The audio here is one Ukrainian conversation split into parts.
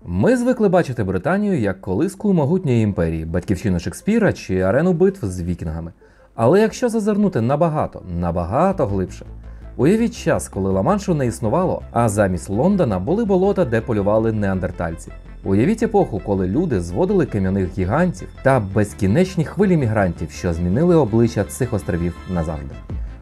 Ми звикли бачити Британію як колиску могутньої імперії, батьківщину Шекспіра чи арену битв з вікінгами. Але якщо зазирнути набагато глибше, уявіть час, коли Ла-Маншу не існувало, а замість Лондона були болота, де полювали неандертальці. Уявіть епоху, коли люди зводили кам'яних гігантів та безкінечні хвилі мігрантів, що змінили обличчя цих островів назавжди.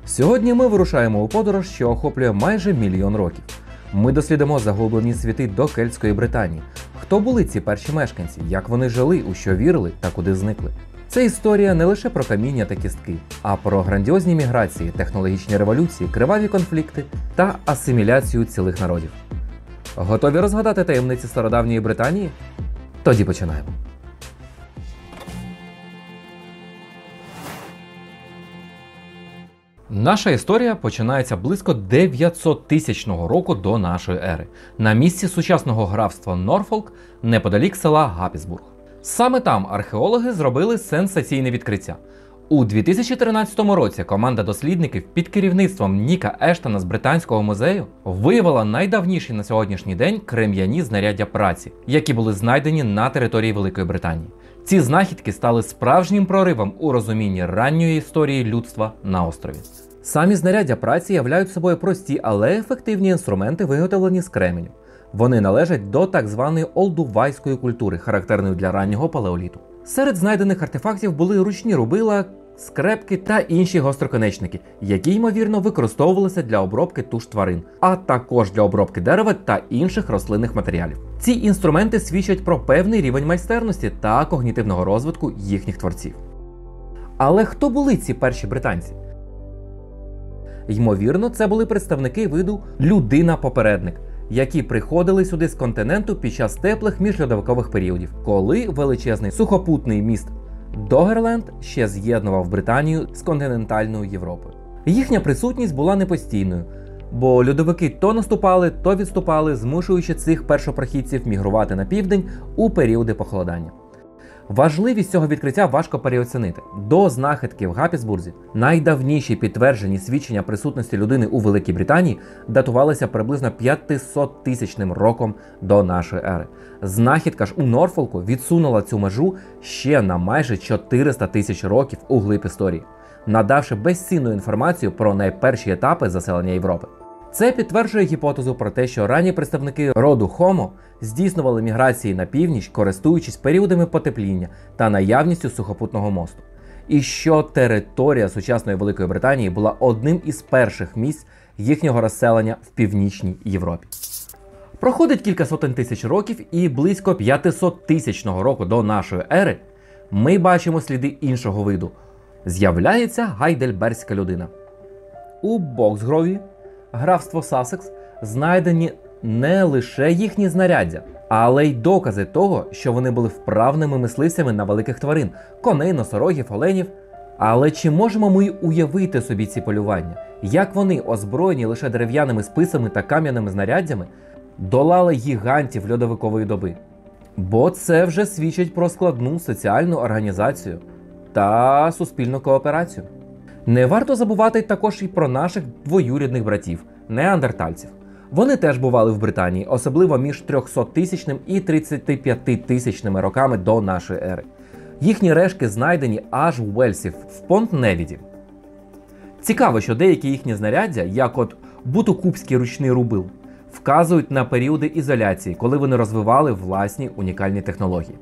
Сьогодні ми вирушаємо у подорож, що охоплює майже мільйон років. Ми дослідимо заглиблені світи до Кельтської Британії. Хто були ці перші мешканці, як вони жили, у що вірили та куди зникли. Це історія не лише про каміння та кістки, а про грандіозні міграції, технологічні революції, криваві конфлікти та асиміляцію цілих народів. Готові розгадати таємниці стародавньої Британії? Тоді починаємо. Наша історія починається близько 900-тисячного року до нашої ери, на місці сучасного графства Норфолк, неподалік села Гапісбург. Саме там археологи зробили сенсаційне відкриття. У 2013 році команда дослідників під керівництвом Ніка Ештона з Британського музею виявила найдавніші на сьогоднішній день крем'яні знаряддя праці, які були знайдені на території Великої Британії. Ці знахідки стали справжнім проривом у розумінні ранньої історії людства на острові. Самі знаряддя праці являють собою прості, але ефективні інструменти, виготовлені з кременю. Вони належать до так званої олдувайської культури, характерної для раннього палеоліту. Серед знайдених артефактів були ручні рубила, скрепки та інші гостроконечники, які, ймовірно, використовувалися для обробки туш тварин, а також для обробки дерева та інших рослинних матеріалів. Ці інструменти свідчать про певний рівень майстерності та когнітивного розвитку їхніх творців. Але хто були ці перші британці? Ймовірно, це були представники виду людина-попередник, які приходили сюди з континенту під час теплих міжльодовикових періодів, коли величезний сухопутний міст Догерленд ще з'єднував Британію з континентальною Європою. Їхня присутність була непостійною, бо льодовики то наступали, то відступали, змушуючи цих першопрохідців мігрувати на південь у періоди похолодання. Важливість цього відкриття важко переоцінити. До знахідки в Гапісбурзі найдавніші підтверджені свідчення присутності людини у Великій Британії датувалися приблизно 500-тисячним роком до нашої ери. Знахідка ж у Норфолку відсунула цю межу ще на майже 400 тисяч років у глиб історії, надавши безцінну інформацію про найперші етапи заселення Європи. Це підтверджує гіпотезу про те, що ранні представники роду Homo здійснювали міграції на північ, користуючись періодами потепління та наявністю сухопутного мосту. І що територія сучасної Великої Британії була одним із перших місць їхнього розселення в Північній Європі. Проходить кілька сотень тисяч років і близько 500-тисячного року до нашої ери ми бачимо сліди іншого виду. З'являється гайдельберзька людина. У Боксгрові, графство Сассекс, знайдені не лише їхні знаряддя, але й докази того, що вони були вправними мисливцями на великих тварин – коней, носорогів, оленів. Але чи можемо ми уявити собі ці полювання? Як вони, озброєні лише дерев'яними списами та кам'яними знаряддями, долали гігантів льодовикової доби? Бо це вже свідчить про складну соціальну організацію та суспільну кооперацію. Не варто забувати також і про наших двоюрідних братів – неандертальців. Вони теж бували в Британії, особливо між 300-тисячним і 35-тисячними роками до нашої ери. Їхні рештки знайдені аж в Уельсі, в Понт-Невіді. Цікаво, що деякі їхні знаряддя, як от бутукубський ручний рубил, вказують на періоди ізоляції, коли вони розвивали власні унікальні технології.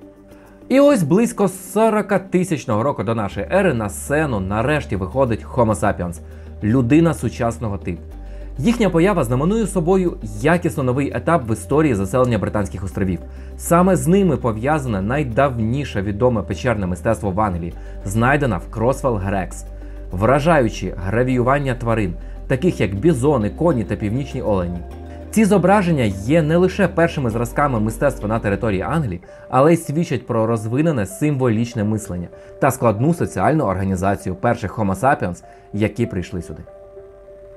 І ось близько 40-тисячного року до нашої ери на сцену нарешті виходить Homo sapiens – людина сучасного типу. Їхня поява знаменує собою якісно новий етап в історії заселення Британських островів. Саме з ними пов'язане найдавніше відоме печерне мистецтво в Англії, знайдена в Кросвелл Грекс. Вражаючі гравіювання тварин, таких як бізони, коні та північні олені. Ці зображення є не лише першими зразками мистецтва на території Англії, але й свідчать про розвинене символічне мислення та складну соціальну організацію перших Homo sapiens, які прийшли сюди.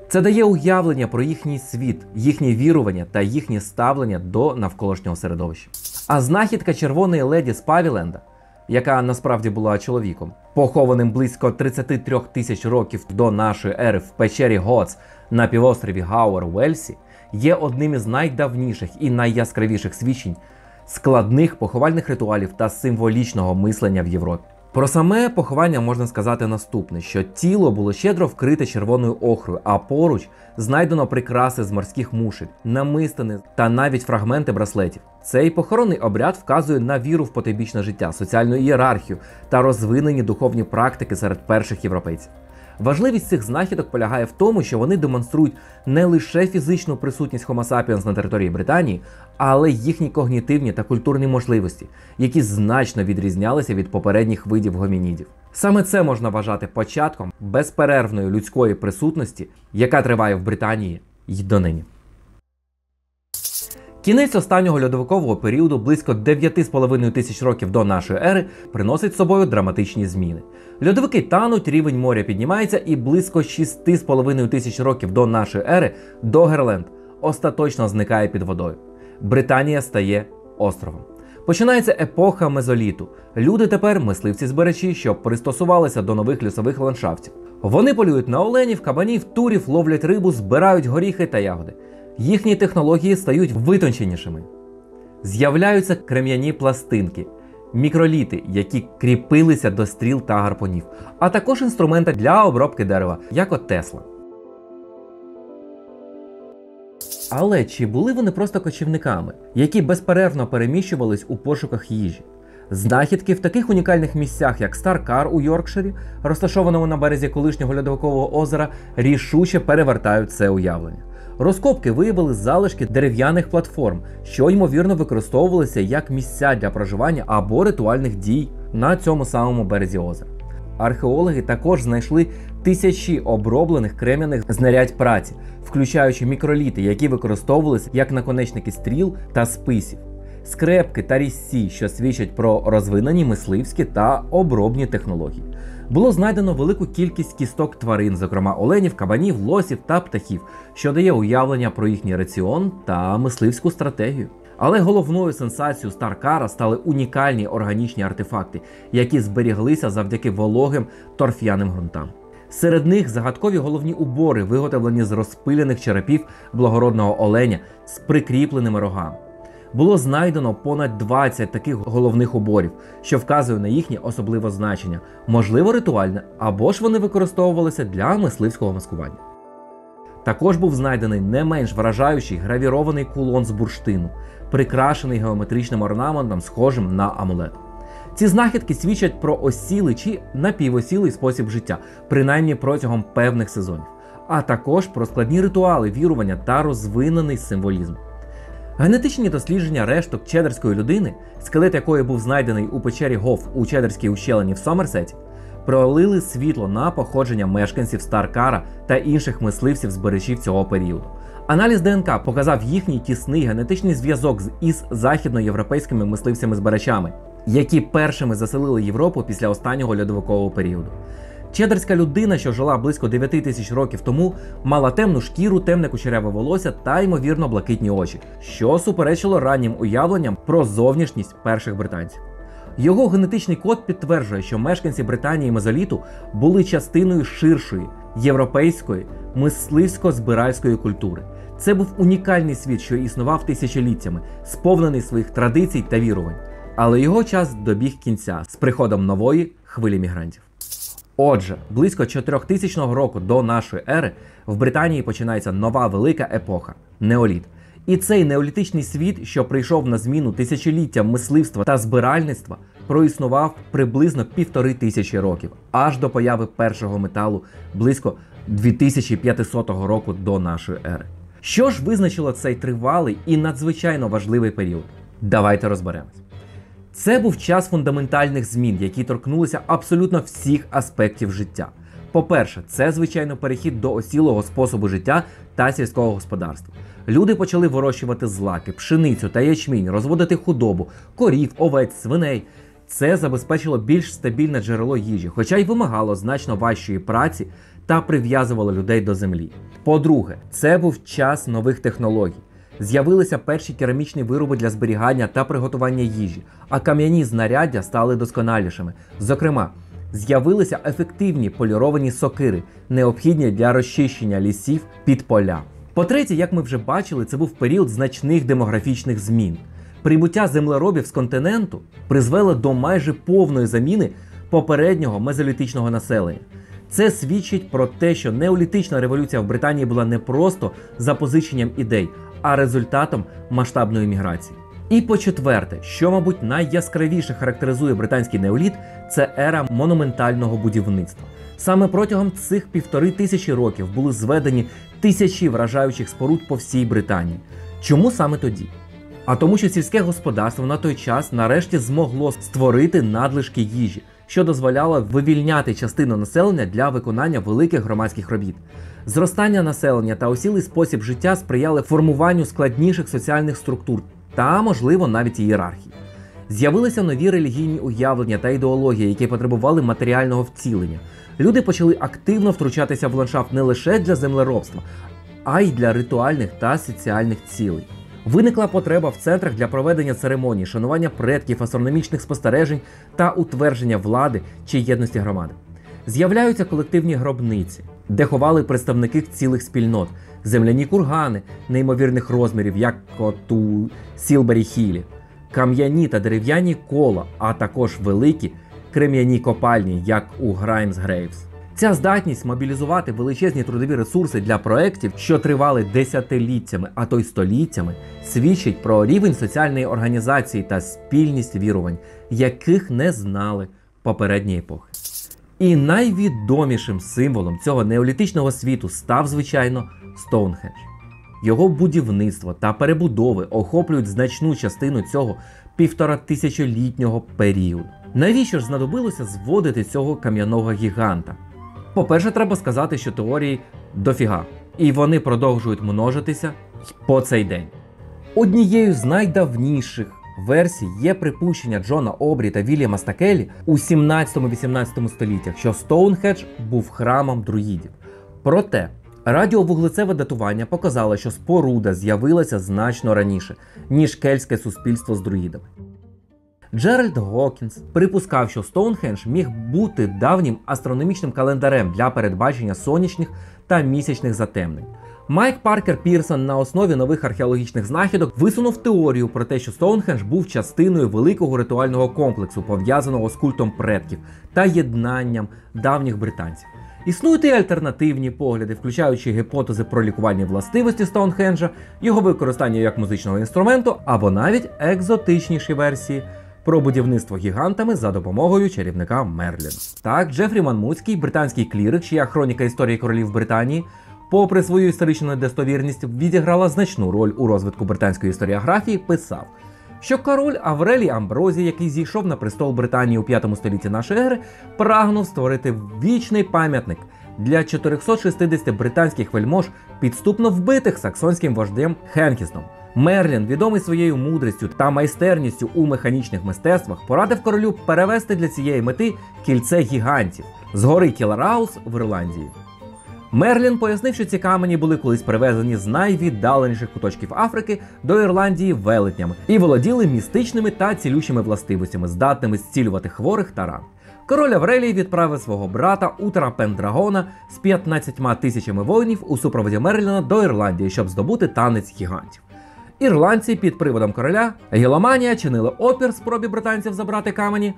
Це дає уявлення про їхній світ, їхні вірування та їхнє ставлення до навколишнього середовища. А знахідка червоної леді з Павіленда, яка насправді була чоловіком, похованим близько 33 тисяч років до нашої ери в печері Гоц на півострові Гауер в Уельсі, є одним із найдавніших і найяскравіших свідчень складних поховальних ритуалів та символічного мислення в Європі. Про саме поховання можна сказати наступне, що тіло було щедро вкрите червоною охрою, а поруч знайдено прикраси з морських мушель, намистини та навіть фрагменти браслетів. Цей похоронний обряд вказує на віру в потойбічне життя, соціальну ієрархію та розвинені духовні практики серед перших європейців. Важливість цих знахідок полягає в тому, що вони демонструють не лише фізичну присутність Homo sapiens на території Британії, але й їхні когнітивні та культурні можливості, які значно відрізнялися від попередніх видів гомінідів. Саме це можна вважати початком безперервної людської присутності, яка триває в Британії й донині. Кінець останнього льодовикового періоду, близько 9,5 тисяч років до нашої ери, приносить з собою драматичні зміни. Льодовики тануть, рівень моря піднімається, і близько 6,5 тисяч років до нашої ери Догерленд остаточно зникає під водою. Британія стає островом. Починається епоха мезоліту. Люди тепер мисливці-збирачі, що пристосувалися до нових лісових ландшафтів. Вони полюють на оленів, кабанів, турів, ловлять рибу, збирають горіхи та ягоди. Їхні технології стають витонченішими. З'являються крем'яні пластинки, мікроліти, які кріпилися до стріл та гарпунів, а також інструменти для обробки дерева, як от Тесла. Але чи були вони просто кочівниками, які безперервно переміщувались у пошуках їжі? Знахідки в таких унікальних місцях, як Старкар у Йоркширі, розташованому на березі колишнього льодовикового озера, рішуче перевертають це уявлення. Розкопки виявили залишки дерев'яних платформ, що ймовірно використовувалися як місця для проживання або ритуальних дій на цьому самому березі озера. Археологи також знайшли тисячі оброблених крем'яних знарядь праці, включаючи мікроліти, які використовувалися як наконечники стріл та списів, скрепки та різці, що свідчать про розвинені мисливські та обробні технології. Було знайдено велику кількість кісток тварин, зокрема оленів, кабанів, лосів та птахів, що дає уявлення про їхній раціон та мисливську стратегію. Але головною сенсацією Старкара стали унікальні органічні артефакти, які зберіглися завдяки вологим торф'яним ґрунтам. Серед них загадкові головні убори, виготовлені з розпилених черепів благородного оленя з прикріпленими рогами. Було знайдено понад 20 таких головних уборів, що вказує на їхнє особливе значення, можливо ритуальне, або ж вони використовувалися для мисливського маскування. Також був знайдений не менш вражаючий гравірований кулон з бурштину, прикрашений геометричним орнаментом, схожим на амулет. Ці знахідки свідчать про осілий чи напівосілий спосіб життя, принаймні протягом певних сезонів, а також про складні ритуали, вірування та розвинений символізм. Генетичні дослідження решток чедерської людини, скелет якої був знайдений у печері Гоф у Чедерській ущелині в Сомерсеті, пролили світло на походження мешканців Старкара та інших мисливців-збирачів цього періоду. Аналіз ДНК показав їхній тісний генетичний зв'язок із західноєвропейськими мисливцями-збирачами, які першими заселили Європу після останнього льодовикового періоду. Чедерська людина, що жила близько 9 тисяч років тому, мала темну шкіру, темне кучеряве волосся та, ймовірно, блакитні очі, що суперечило раннім уявленням про зовнішність перших британців. Його генетичний код підтверджує, що мешканці Британії і Мезоліту були частиною ширшої європейської мисливсько-збиральської культури. Це був унікальний світ, що існував тисячоліттями, сповнений своїх традицій та вірувань. Але його час добіг кінця з приходом нової хвилі мігрантів. Отже, близько 4000 року до нашої ери в Британії починається нова велика епоха – неоліт. І цей неолітичний світ, що прийшов на зміну тисячоліттям мисливства та збиральництва, проіснував приблизно 1500 років, аж до появи першого металу близько 2500 року до нашої ери. Що ж визначило цей тривалий і надзвичайно важливий період? Давайте розберемось. Це був час фундаментальних змін, які торкнулися абсолютно всіх аспектів життя. По-перше, це, звичайно, перехід до осілого способу життя та сільського господарства. Люди почали вирощувати злаки, пшеницю та ячмінь, розводити худобу, корів, овець, свиней. Це забезпечило більш стабільне джерело їжі, хоча й вимагало значно важчої праці та прив'язувало людей до землі. По-друге, це був час нових технологій. З'явилися перші керамічні вироби для зберігання та приготування їжі, а кам'яні знаряддя стали досконалішими. Зокрема, з'явилися ефективні поліровані сокири, необхідні для розчищення лісів під поля. По-третє, як ми вже бачили, це був період значних демографічних змін. Прибуття землеробів з континенту призвело до майже повної заміни попереднього мезолітичного населення. Це свідчить про те, що неолітична революція в Британії була не просто запозиченням ідей, а результатом масштабної міграції. І по-четверте, що, мабуть, найяскравіше характеризує британський неоліт, це ера монументального будівництва. Саме протягом цих 1500 років були зведені тисячі вражаючих споруд по всій Британії. Чому саме тоді? А тому, що сільське господарство на той час нарешті змогло створити надлишки їжі, що дозволяло вивільняти частину населення для виконання великих громадських робіт. Зростання населення та осілий спосіб життя сприяли формуванню складніших соціальних структур та, можливо, навіть ієрархії. З'явилися нові релігійні уявлення та ідеології, які потребували матеріального вцілення. Люди почали активно втручатися в ландшафт не лише для землеробства, а й для ритуальних та соціальних цілей. Виникла потреба в центрах для проведення церемоній, шанування предків, астрономічних спостережень та утвердження влади чи єдності громади. З'являються колективні гробниці, де ховали представники цілих спільнот, земляні кургани неймовірних розмірів, як от у Сілбері-Хілі, кам'яні та дерев'яні кола, а також великі крем'яні копальні, як у Граймс-Грейвс. Ця здатність мобілізувати величезні трудові ресурси для проєктів, що тривали десятиліттями, а то й століттями, свідчить про рівень соціальної організації та спільність вірувань, яких не знали попередні епохи. І найвідомішим символом цього неолітичного світу став, звичайно, Стоунхендж. Його будівництво та перебудови охоплюють значну частину цього 1500-літнього періоду. Навіщо ж знадобилося зводити цього кам'яного гіганта? По-перше, треба сказати, що теорії дофіга, і вони продовжують множитися по цей день. Однією з найдавніших версій є припущення Джона Обрі та Вільяма Стакелі у 17-18 століттях, що Стоунхендж був храмом друїдів. Проте, радіовуглецеве датування показало, що споруда з'явилася значно раніше, ніж кельтське суспільство з друїдами. Джеральд Гокінс припускав, що Стоунхендж міг бути давнім астрономічним календарем для передбачення сонячних та місячних затемнень. Майк Паркер Пірсон на основі нових археологічних знахідок висунув теорію про те, що Стоунхендж був частиною великого ритуального комплексу, пов'язаного з культом предків та єднанням давніх британців. Існують і альтернативні погляди, включаючи гіпотези про лікувальні властивості Стоунхенджа, його використання як музичного інструменту, або навіть екзотичніші версії про будівництво гігантами за допомогою чарівника Мерліна. Так, Джефрі Манмутський, британський клірик, чия хроніка історії королів Британії, попри свою історичну недостовірність, відіграла значну роль у розвитку британської історіографії, писав, що король Аврелій Амброзій, який зійшов на престол Британії у 5 столітті нашої ери, прагнув створити вічний пам'ятник для 460 британських вельмож, підступно вбитих саксонським вождем Хенкістом. Мерлін, відомий своєю мудрістю та майстерністю у механічних мистецтвах, порадив королю перевести для цієї мети кільце гігантів з гори Кілараус в Ірландії. Мерлін пояснив, що ці камені були колись привезені з найвіддаленіших куточків Африки до Ірландії велетнями і володіли містичними та цілющими властивостями, здатними зцілювати хворих та ран. Король Аврелій відправив свого брата Утера Пендрагона з 15 тисячами воїнів у супроводі Мерліна до Ірландії, щоб здобути танець гігантів. Ірландці під приводом короля Гіломанія чинили опір спробі британців забрати камені,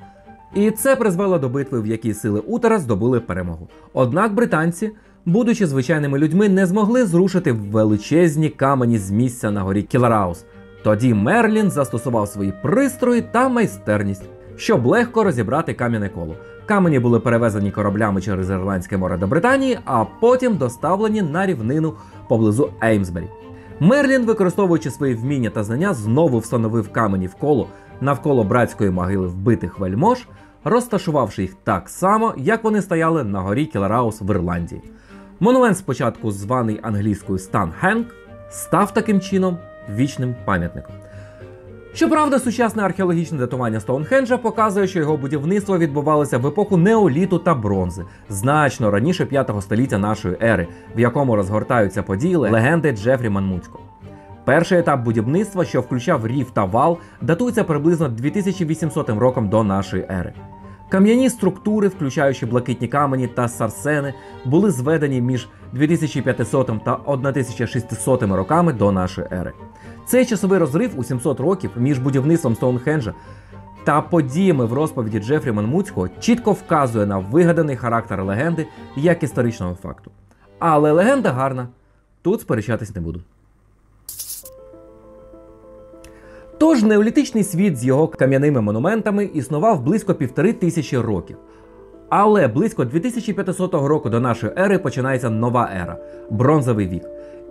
і це призвело до битви, в якій сили Утера здобули перемогу. Однак британці, будучи звичайними людьми, не змогли зрушити величезні камені з місця на горі Кілараус. Тоді Мерлін застосував свої пристрої та майстерність, щоб легко розібрати кам'яне коло. Камені були перевезені кораблями через Ірландське море до Британії, а потім доставлені на рівнину поблизу Еймсбері. Мерлін, використовуючи свої вміння та знання, знову встановив камені в коло навколо братської могили вбитих вельмож, розташувавши їх так само, як вони стояли на горі Кілараус в Ірландії. Монумент, спочатку званий англійською Станхенг, став таким чином вічним пам'ятником. Щоправда, сучасне археологічне датування Стоунхенджа показує, що його будівництво відбувалося в епоху неоліту та бронзи, значно раніше 5 століття нашої ери, в якому розгортаються події легенди Джефрі Манмутського. Перший етап будівництва, що включав рів та вал, датується приблизно 2800 роком до нашої ери. Кам'яні структури, включаючи блакитні камені та сарсени, були зведені між 2500 та 1600 роками до нашої ери. Цей часовий розрив у 700 років між будівництвом Стоунхенджа та подіями в розповіді Джефрі Монмутського чітко вказує на вигаданий характер легенди як історичного факту. Але легенда гарна, тут сперечатись не буду. Тож неолітичний світ з його кам'яними монументами існував близько 1500 років. Але близько 2500 року до нашої ери починається нова ера – бронзовий вік.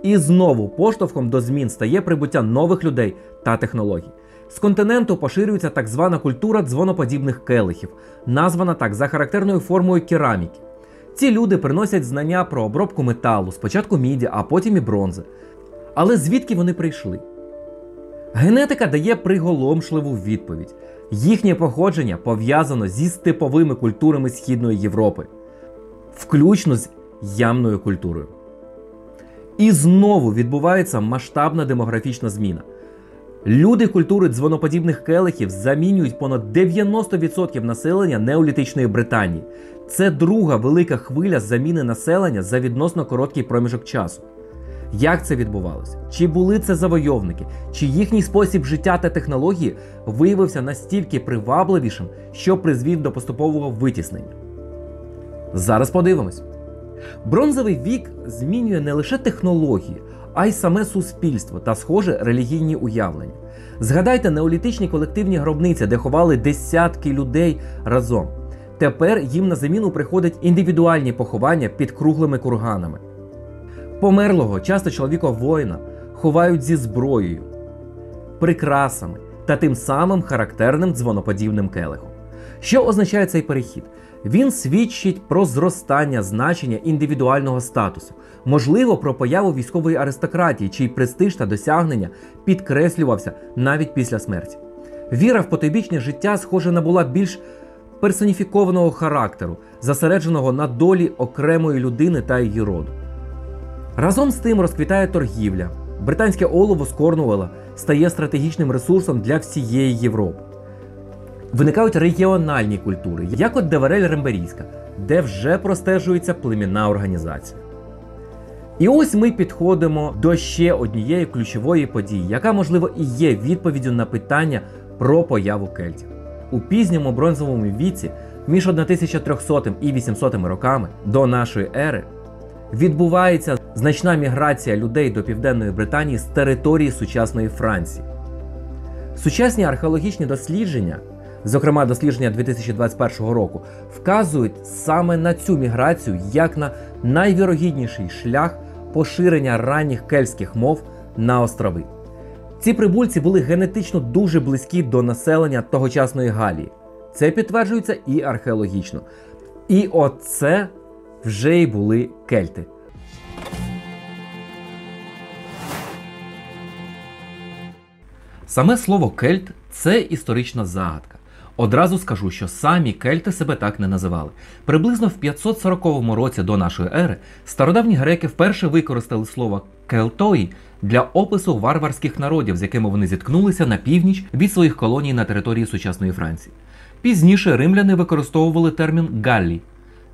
І знову поштовхом до змін стає прибуття нових людей та технологій. З континенту поширюється так звана культура дзвоноподібних келихів, названа так за характерною формою кераміки. Ці люди приносять знання про обробку металу, спочатку міді, а потім і бронзи. Але звідки вони прийшли? Генетика дає приголомшливу відповідь. Їхнє походження пов'язано зі степовими культурами Східної Європи, включно з ямною культурою. І знову відбувається масштабна демографічна зміна. Люди культури дзвоноподібних келихів замінюють понад 90% населення неолітичної Британії. Це друга велика хвиля заміни населення за відносно короткий проміжок часу. Як це відбувалося? Чи були це завойовники? Чи їхній спосіб життя та технології виявився настільки привабливішим, що призвів до поступового витіснення? Зараз подивимось. Бронзовий вік змінює не лише технології, а й саме суспільство та, схоже, релігійні уявлення. Згадайте неолітичні колективні гробниці, де ховали десятки людей разом. Тепер їм на заміну приходять індивідуальні поховання під круглими курганами. Померлого, часто чоловіка-воїна, ховають зі зброєю, прикрасами та тим самим характерним дзвоноподібним келихом. Що означає цей перехід? Він свідчить про зростання значення індивідуального статусу, можливо, про появу військової аристократії, чий престиж та досягнення підкреслювався навіть після смерті. Віра в потойбічне життя, схоже, набула більш персоніфікованого характеру, зосередженого на долі окремої людини та її роду. Разом з тим розквітає торгівля. Британське олово з Корнуола стає стратегічним ресурсом для всієї Європи. Виникають регіональні культури, як от Деверель-Ремберійська, де вже простежується племінна організація. І ось ми підходимо до ще однієї ключової події, яка, можливо, і є відповіддю на питання про появу кельтів. У пізньому бронзовому віці, між 1300 і 800 роками до нашої ери, відбувається значна міграція людей до Південної Британії з території сучасної Франції. Сучасні археологічні дослідження, зокрема дослідження 2021 року, вказують саме на цю міграцію як на найвірогідніший шлях поширення ранніх кельтських мов на острови. Ці прибульці були генетично дуже близькі до населення тогочасної Галії. Це підтверджується і археологічно. І оце вже й були кельти. Саме слово «кельт» – це історична загадка. Одразу скажу, що самі кельти себе так не називали. Приблизно в 540 році до нашої ери стародавні греки вперше використали слово «келтої» для опису варварських народів, з якими вони зіткнулися на північ від своїх колоній на території сучасної Франції. Пізніше римляни використовували термін «галлі»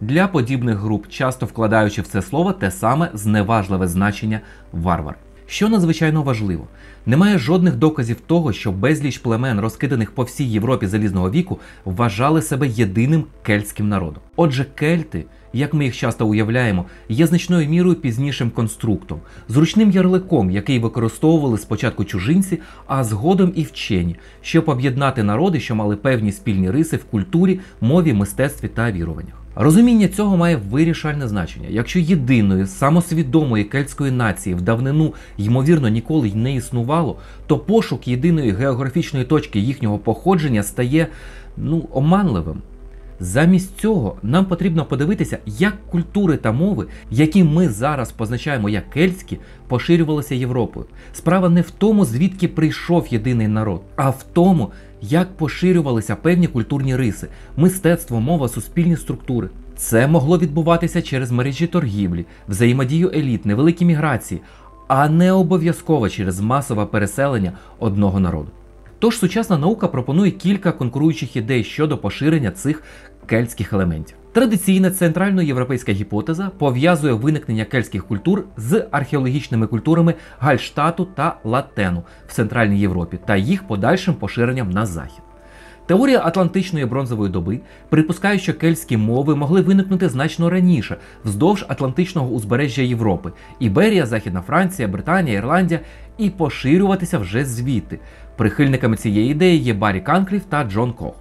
для подібних груп, часто вкладаючи в це слово те саме зневажливе значення «варвар». Що надзвичайно важливо, немає жодних доказів того, що безліч племен, розкиданих по всій Європі залізного віку, вважали себе єдиним кельтським народом. Отже, кельти, як ми їх часто уявляємо, є значною мірою пізнішим конструктом, зручним ярликом, який використовували спочатку чужинці, а згодом і вчені, щоб об'єднати народи, що мали певні спільні риси в культурі, мові, мистецтві та віруваннях. Розуміння цього має вирішальне значення. Якщо єдиної, самосвідомої кельтської нації в давнину, ймовірно, ніколи й не існувало, то пошук єдиної географічної точки їхнього походження стає, оманливим. Замість цього нам потрібно подивитися, як культури та мови, які ми зараз позначаємо як кельтські, поширювалися Європою. Справа не в тому, звідки прийшов єдиний народ, а в тому, як поширювалися певні культурні риси, мистецтво, мова, суспільні структури. Це могло відбуватися через мережі торгівлі, взаємодію еліт, невеликі міграції, а не обов'язково через масове переселення одного народу. Тож сучасна наука пропонує кілька конкуруючих ідей щодо поширення цих кельтських елементів. Традиційна центральноєвропейська гіпотеза пов'язує виникнення кельтських культур з археологічними культурами Гальштату та Латену в Центральній Європі та їх подальшим поширенням на захід. Теорія Атлантичної бронзової доби припускає, що кельтські мови могли виникнути значно раніше, вздовж Атлантичного узбережжя Європи – Іберія, Західна Франція, Британія, Ірландія – і поширюватися вже звідти. Прихильниками цієї ідеї є Баррі Канкліф та Джон Кох.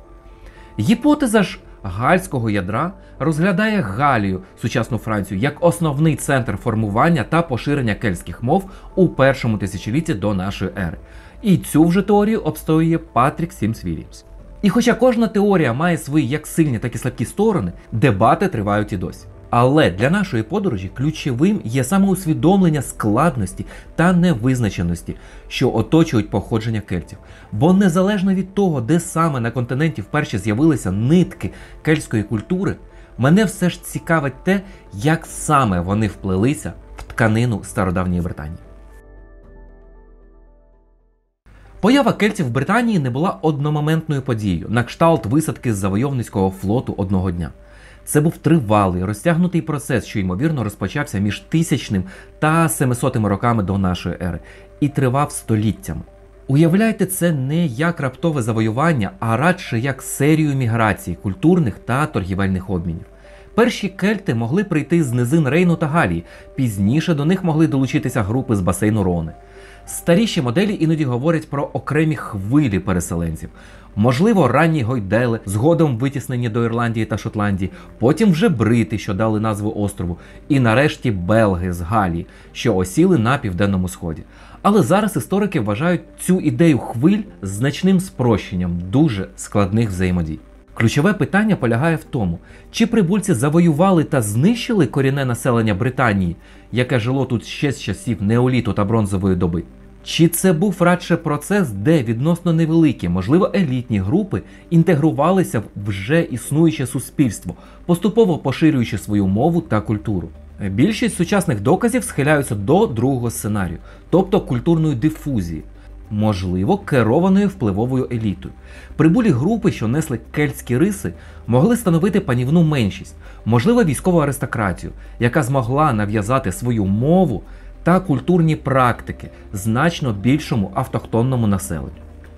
Гіпотеза ж гальського ядра розглядає Галію, сучасну Францію, як основний центр формування та поширення кельтських мов у першому тисячолітті до нашої ери. І цю вже теорію обстоює Патрік Сімс-Вільямс. І хоча кожна теорія має свої як сильні, так і слабкі сторони, дебати тривають і досі. Але для нашої подорожі ключовим є саме усвідомлення складності та невизначеності, що оточують походження кельтів. Бо незалежно від того, де саме на континенті вперше з'явилися нитки кельтської культури, мене все ж цікавить те, як саме вони вплелися в тканину стародавньої Британії. Поява кельтів в Британії не була одномоментною подією, на кшталт висадки з завойовницького флоту одного дня. Це був тривалий, розтягнутий процес, що, ймовірно, розпочався між 1000 та 700 роками до нашої ери і тривав століттями. Уявляйте це не як раптове завоювання, а радше як серію міграцій, культурних та торгівельних обмінів. Перші кельти могли прийти з низин Рейну та Галії, пізніше до них могли долучитися групи з басейну Рони. Старіші моделі іноді говорять про окремі хвилі переселенців. Можливо, ранні гойдели, згодом витіснені до Ірландії та Шотландії, потім вже брити, що дали назву острову, і нарешті белги з Галії, що осіли на Південному Сході. Але зараз історики вважають цю ідею хвиль значним спрощенням дуже складних взаємодій. Ключове питання полягає в тому, чи прибульці завоювали та знищили корінне населення Британії, яке жило тут ще з часів неоліту та бронзової доби. Чи це був радше процес, де відносно невеликі, можливо елітні групи інтегрувалися в вже існуюче суспільство, поступово поширюючи свою мову та культуру? Більшість сучасних доказів схиляються до другого сценарію, тобто культурної дифузії, можливо, керованою впливовою елітою. Прибулі групи, що несли кельтські риси, могли становити панівну меншість, можливо, військову аристократію, яка змогла нав'язати свою мову та культурні практики значно більшому автохтонному населенню.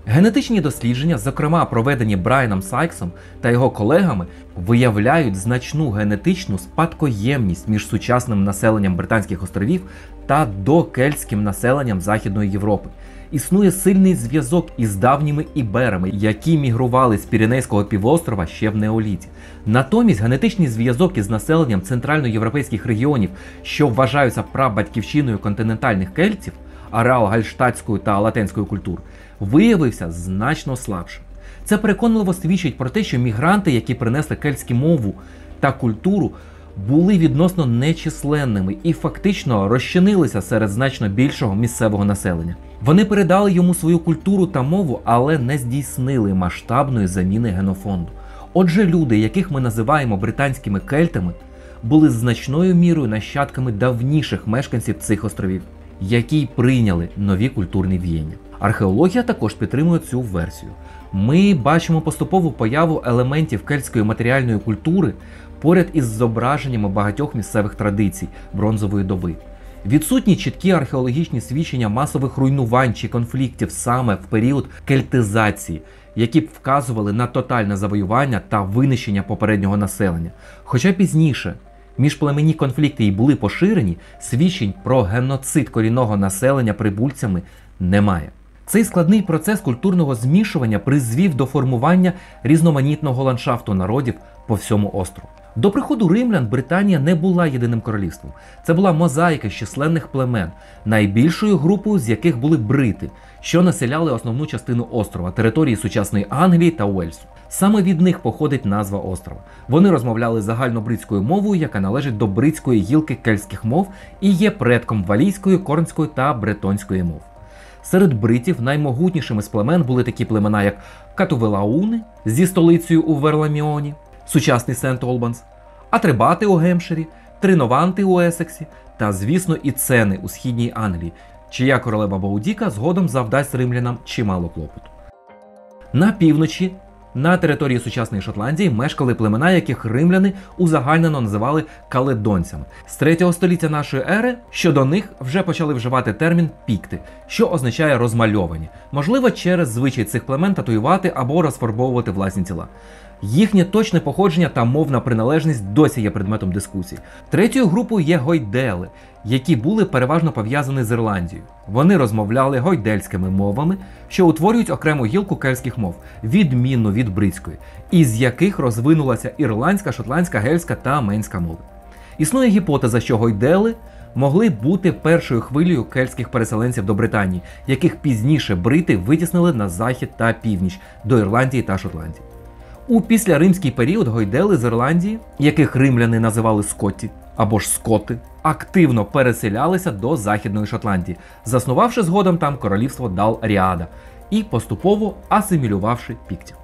Генетичні дослідження, зокрема проведені Брайаном Сайксом та його колегами, виявляють значну генетичну спадкоємність між сучасним населенням Британських островів та докельтським населенням Західної Європи. Існує сильний зв'язок із давніми іберами, які мігрували з Піренейського півострова ще в неоліті. Натомість генетичний зв'язок із населенням центральноєвропейських регіонів, що вважаються прабатьківщиною континентальних кельтів, ареал гальштатської та латинської культур, виявився значно слабшим. Це переконливо свідчить про те, що мігранти, які принесли кельтську мову та культуру, були відносно нечисленними і фактично розчинилися серед значно більшого місцевого населення. Вони передали йому свою культуру та мову, але не здійснили масштабної заміни генофонду. Отже, люди, яких ми називаємо британськими кельтами, були значною мірою нащадками давніших мешканців цих островів, які й прийняли нові культурні віяння. Археологія також підтримує цю версію. Ми бачимо поступову появу елементів кельтської матеріальної культури поряд із зображеннями багатьох місцевих традицій бронзової доби. Відсутні чіткі археологічні свідчення масових руйнувань чи конфліктів саме в період кельтизації, які б вказували на тотальне завоювання та винищення попереднього населення. Хоча пізніше міжплемені конфлікти й були поширені, свідчень про геноцид корінного населення прибульцями немає. Цей складний процес культурного змішування призвів до формування різноманітного ландшафту народів по всьому острову. До приходу римлян Британія не була єдиним королівством. Це була мозаїка з численних племен, найбільшою групою з яких були брити, що населяли основну частину острова, території сучасної Англії та Уельсу. Саме від них походить назва острова. Вони розмовляли загальнобритською мовою, яка належить до бритської гілки кельтських мов і є предком валійської, корнської та бретонської мов. Серед бритів наймогутнішими з племен були такі племена, як Катувелауни зі столицею у Верламіоні, сучасний Сент-Олбанс, Атрибати у Гемпширі, Тринованти у Есексі та, звісно, Іцени у східній Англії, чия королева Боудіка згодом завдасть римлянам чимало клопоту. На півночі На території сучасної Шотландії мешкали племена, яких римляни узагальнено називали каледонцями. З 3 століття нашої ери щодо них вже почали вживати термін пікти, що означає розмальовані. Можливо, через звичай цих племен татуювати або розфарбовувати власні тіла. Їхнє точне походження та мовна приналежність досі є предметом дискусій. Третьою групою є гойдели, які були переважно пов'язані з Ірландією. Вони розмовляли гойдельськими мовами, що утворюють окрему гілку кельтських мов, відмінну від бритської, із яких розвинулася ірландська, шотландська, гельська та менська мови. Існує гіпотеза, що гойдели могли бути першою хвилею кельтських переселенців до Британії, яких пізніше брити витіснили на захід та північ, до Ірландії та Шотландії. У післяримський період гойдели з Ірландії, яких римляни називали скотті або ж скоти, активно переселялися до Західної Шотландії, заснувавши згодом там королівство Дал-Ріада і поступово асимілювавши піктів.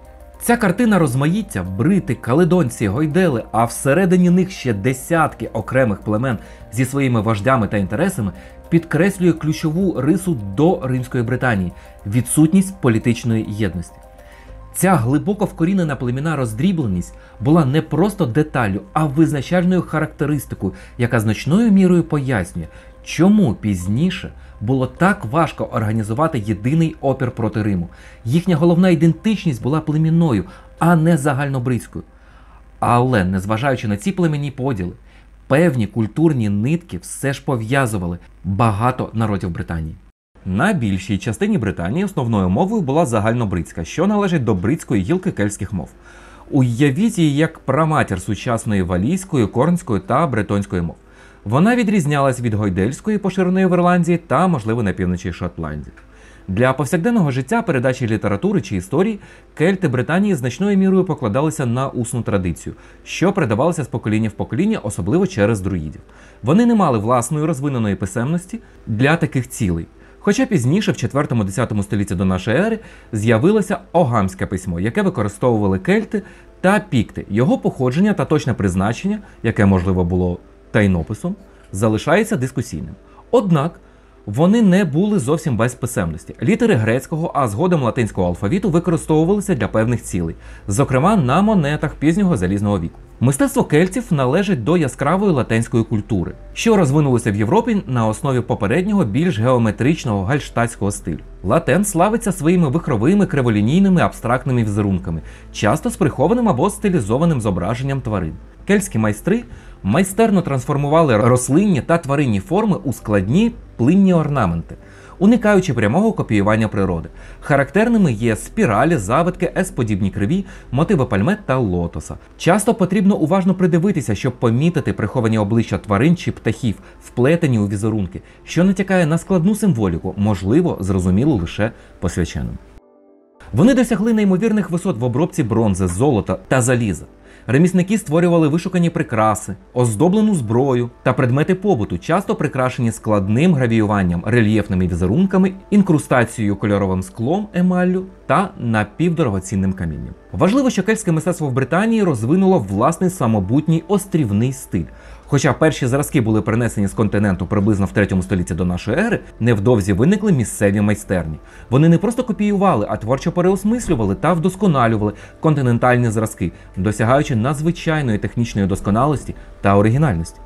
Ця картина розмаїття – брити, каледонці, гойдели, а всередині них ще десятки окремих племен зі своїми вождями та інтересами – підкреслює ключову рису до Римської Британії – відсутність політичної єдності. Ця глибоко вкорінена племінна роздрібленість була не просто деталлю, а визначальною характеристикою, яка значною мірою пояснює, чому пізніше було так важко організувати єдиний опір проти Риму. Їхня головна ідентичність була племінною, а не загальнобритською. Але, незважаючи на ці племінні поділи, певні культурні нитки все ж пов'язували багато народів Британії. На більшій частині Британії основною мовою була загальнобритська, що належить до бритської гілки кельтських мов. Уявіть її як праматір сучасної валійської, корнської та бретонської мов. Вона відрізнялась від гойдельської, поширеної в Ірландії та, можливо, на півночі Шотландії. Для повсякденного життя, передачі літератури чи історії, кельти Британії значною мірою покладалися на усну традицію, що передавалася з покоління в покоління, особливо через друїдів. Вони не мали власної розвиненої писемності для таких цілей. Хоча пізніше, в 4-10 столітті до нашої ери, з'явилося огамське письмо, яке використовували кельти та пікти. Його походження та точне призначення, яке, можливо, було тайнописом, залишається дискусійним. Однак, вони не були зовсім без писемності. Літери грецького, а згодом латинського алфавіту використовувалися для певних цілей, зокрема на монетах пізнього залізного віку. Мистецтво кельтів належить до яскравої латинської культури, що розвинулося в Європі на основі попереднього, більш геометричного гальштатського стилю. Латин славиться своїми вихровими, криволінійними, абстрактними візерунками, часто з прихованим або стилізованим зображенням тварин. Кельтські майстри майстерно трансформували рослинні та тваринні форми у складні плинні орнаменти, уникаючи прямого копіювання природи. Характерними є спіралі, завитки, S-подібні криві, мотиви пальмет та лотоса. Часто потрібно уважно придивитися, щоб помітити приховані обличчя тварин чи птахів, вплетені у візерунки, що натякає на складну символіку, можливо, зрозумілу лише посвяченим. Вони досягли неймовірних висот в обробці бронзи, золота та заліза. Ремісники створювали вишукані прикраси, оздоблену зброю та предмети побуту, часто прикрашені складним гравіюванням, рельєфними візерунками, інкрустацією кольоровим склом, емаллю та напівдорогоцінним камінням. Важливо, що кельтське мистецтво в Британії розвинуло власний самобутній острівний стиль. Хоча перші зразки були принесені з континенту приблизно в 3 столітті до нашої ери, невдовзі виникли місцеві майстерні. Вони не просто копіювали, а творчо переосмислювали та вдосконалювали континентальні зразки, досягаючи надзвичайної технічної досконалості та оригінальності.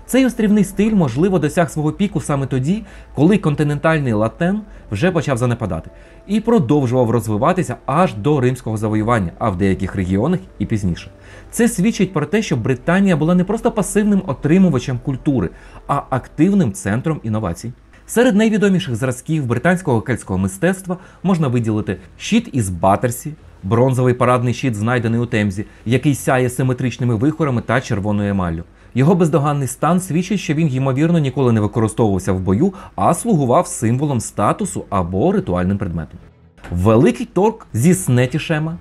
Цей острівний стиль, можливо, досяг свого піку саме тоді, коли континентальний латин вже почав занепадати і продовжував розвиватися аж до римського завоювання, а в деяких регіонах і пізніше. Це свідчить про те, що Британія була не просто пасивним отримувачем культури, а активним центром інновацій. Серед найвідоміших зразків британського кельтського мистецтва можна виділити щит із Баттерсі, бронзовий парадний щит, знайдений у Темзі, який сяє симетричними вихорами та червоною емаллю. Його бездоганний стан свідчить, що він, ймовірно, ніколи не використовувався в бою, а слугував символом статусу або ритуальним предметом. Великий торк зі снетішема,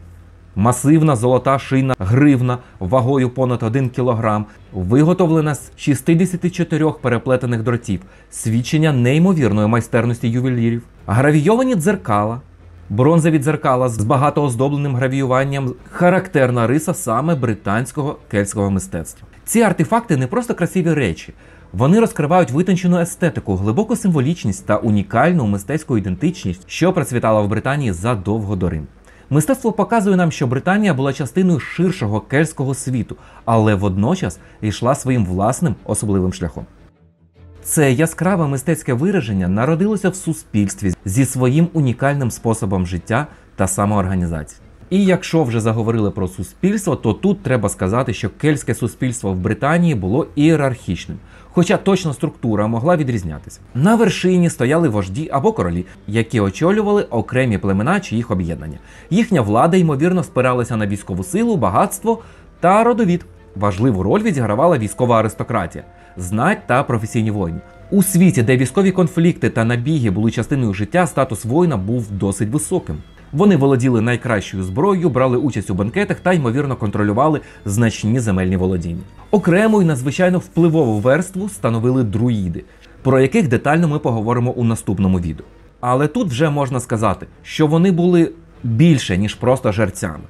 масивна золота шийна гривна вагою понад 1 кілограм, виготовлена з 64 переплетених дротів, свідчення неймовірної майстерності ювелірів. Гравійовані дзеркала, бронзові дзеркала з багатооздобленим гравіюванням – характерна риса саме британського кельтського мистецтва. Ці артефакти не просто красиві речі. Вони розкривають витончену естетику, глибоку символічність та унікальну мистецьку ідентичність, що процвітала в Британії задовго до Риму. Мистецтво показує нам, що Британія була частиною ширшого кельтського світу, але водночас йшла своїм власним особливим шляхом. Це яскраве мистецьке вираження народилося в суспільстві зі своїм унікальним способом життя та самоорганізації. І якщо вже заговорили про суспільство, то тут треба сказати, що кельтське суспільство в Британії було ієрархічним, хоча точна структура могла відрізнятися. На вершині стояли вожді або королі, які очолювали окремі племена чи їх об'єднання. Їхня влада, ймовірно, спиралася на військову силу, багатство та родовід. Важливу роль відігравала військова аристократія, знать та професійні воїни. У світі, де військові конфлікти та набіги були частиною життя, статус воїна був досить високим. Вони володіли найкращою зброєю, брали участь у банкетах та, ймовірно, контролювали значні земельні володіння. Окрему і надзвичайно впливову верству становили друїди, про яких детально ми поговоримо у наступному відео. Але тут вже можна сказати, що вони були більше, ніж просто жерцями.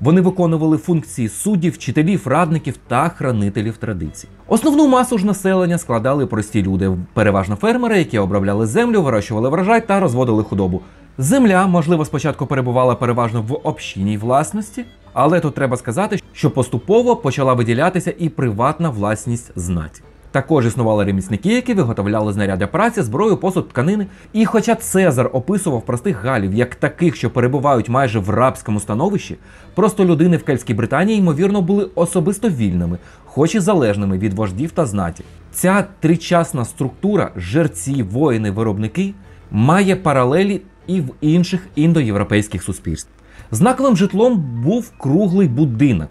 Вони виконували функції суддів, вчителів, радників та хранителів традицій. Основну масу ж населення складали прості люди, переважно фермери, які обробляли землю, вирощували врожай та розводили худобу. Земля, можливо, спочатку перебувала переважно в общинній власності, але тут треба сказати, що поступово почала виділятися і приватна власність знаті. Також існували ремісники, які виготовляли знаряддя праці, зброю, посуд, тканини. І хоча Цезар описував простих галів як таких, що перебувають майже в рабському становищі, просто людини в Кельтській Британії, ймовірно, були особисто вільними, хоч і залежними від вождів та знаті. Ця тричасна структура – жерці, воїни, виробники – має паралелі і в інших індоєвропейських суспільствах. Знаковим житлом був круглий будинок.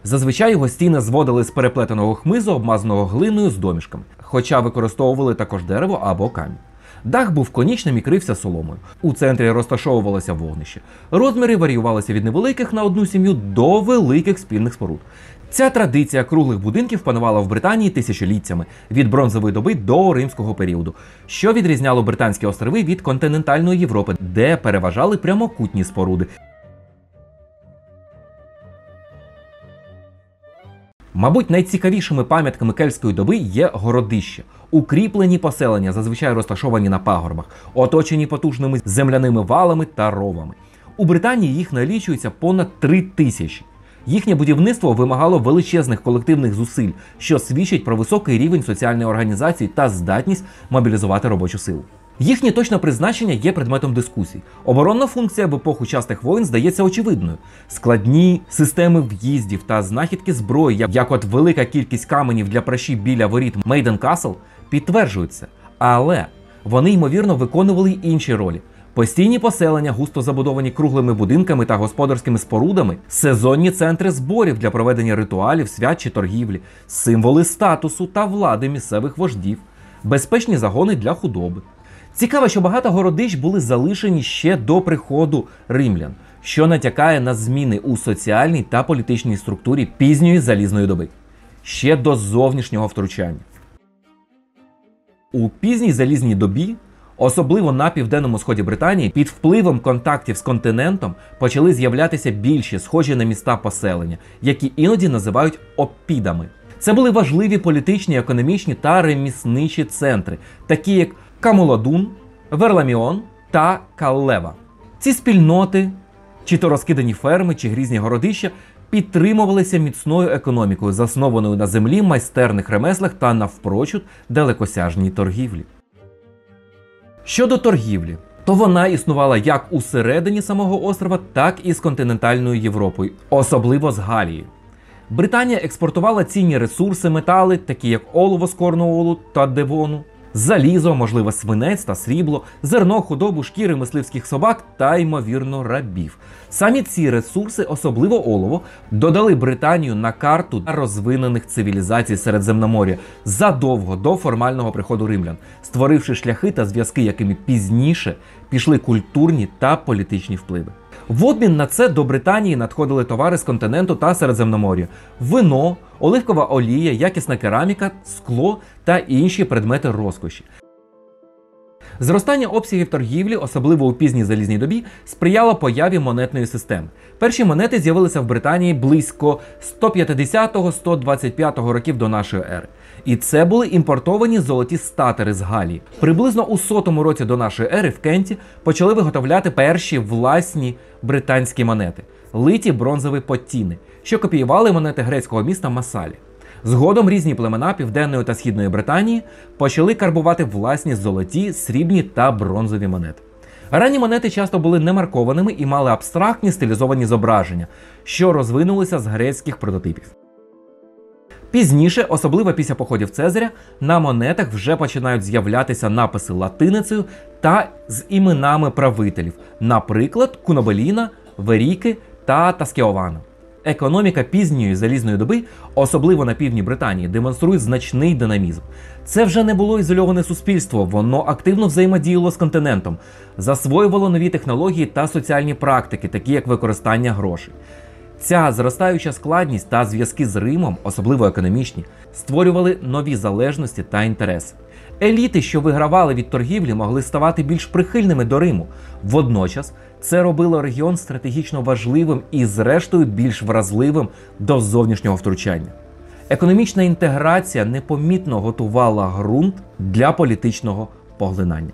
Зазвичай його стіни зводили з переплетеного хмизу, обмазаного глиною з домішками, хоча використовували також дерево або камінь. Дах був конічним і крився соломою. У центрі розташовувалося вогнище. Розміри варіювалися від невеликих на одну сім'ю до великих спільних споруд. Ця традиція круглих будинків панувала в Британії тисячоліттями, від бронзової доби до римського періоду, що відрізняло Британські острови від континентальної Європи, де переважали прямокутні споруди. Мабуть, найцікавішими пам'ятками кельтської доби є городища. Укріплені поселення, зазвичай розташовані на пагорбах, оточені потужними земляними валами та ровами. У Британії їх налічується понад 3000. Їхнє будівництво вимагало величезних колективних зусиль, що свідчить про високий рівень соціальної організації та здатність мобілізувати робочу силу. Їхнє точне призначення є предметом дискусій. Оборонна функція в епоху частих воєн здається очевидною. Складні системи в'їздів та знахідки зброї, як от велика кількість каменів для пращі біля воріт Мейден Касл, підтверджуються. Але вони, ймовірно, виконували й інші ролі. Постійні поселення, густо забудовані круглими будинками та господарськими спорудами, сезонні центри зборів для проведення ритуалів, свят чи торгівлі, символи статусу та влади місцевих вождів, безпечні загони для худоби. Цікаво, що багато городищ були залишені ще до приходу римлян, що натякає на зміни у соціальній та політичній структурі пізньої залізної доби, ще до зовнішнього втручання. У пізній залізній добі, особливо на південному сході Британії, під впливом контактів з континентом почали з'являтися більші, схожі на міста поселення, які іноді називають опідами. Це були важливі політичні, економічні та ремісничі центри, такі як Камоладун, Верламіон та Каллева. Ці спільноти, чи то розкидані ферми, чи грізні городища, підтримувалися міцною економікою, заснованою на землі, майстерних ремеслах та навпрочуд далекосяжній торгівлі. Щодо торгівлі, то вона існувала як усередині самого острова, так і з континентальною Європою, особливо з Галії. Британія експортувала цінні ресурси, метали, такі як олово з Корнуолу та Девону, залізо, можливо, свинець та срібло, зерно, худобу, шкіри мисливських собак та, ймовірно, рабів. Самі ці ресурси, особливо олово, додали Британію на карту розвинених цивілізацій Середземномор'я задовго до формального приходу римлян, створивши шляхи та зв'язки, якими пізніше пішли культурні та політичні впливи. В обмін на це до Британії надходили товари з континенту та Середземномор'я – вино, оливкова олія, якісна кераміка, скло та інші предмети розкоші. Зростання обсягів торгівлі, особливо у пізній залізній добі, сприяло появі монетної системи. Перші монети з'явилися в Британії близько 150-125 років до нашої ери. І це були імпортовані золоті статери з Галії. Приблизно у 100 році до нашої ери в Кенті почали виготовляти перші власні британські монети – литі бронзові поттіни, що копіювали монети грецького міста Масалі. Згодом різні племена Південної та Східної Британії почали карбувати власні золоті, срібні та бронзові монети. Ранні монети часто були немаркованими і мали абстрактні стилізовані зображення, що розвинулися з грецьких прототипів. Пізніше, особливо після походів Цезаря, на монетах вже починають з'являтися написи латиницею та з іменами правителів, наприклад, Кунобеліна, Веріки та Таскеована. Економіка пізньої залізної доби, особливо на півдні Британії, демонструє значний динамізм. Це вже не було ізольоване суспільство, воно активно взаємодіяло з континентом, засвоювало нові технології та соціальні практики, такі як використання грошей. Ця зростаюча складність та зв'язки з Римом, особливо економічні, створювали нові залежності та інтереси. Еліти, що вигравали від торгівлі, могли ставати більш прихильними до Риму. Водночас, це робило регіон стратегічно важливим і, зрештою, більш вразливим до зовнішнього втручання. Економічна інтеграція непомітно готувала ґрунт для політичного поглинання.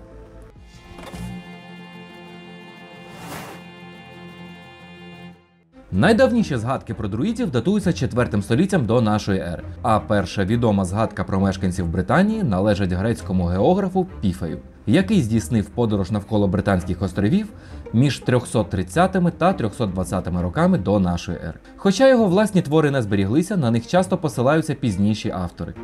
Найдавніші згадки про друїдів датуються 4 століттям до нашої ери, а перша відома згадка про мешканців Британії належить грецькому географу Піфею, який здійснив подорож навколо Британських островів між 330 та 320 роками до нашої ери. Хоча його власні твори не зберіглися, на них часто посилаються пізніші автори.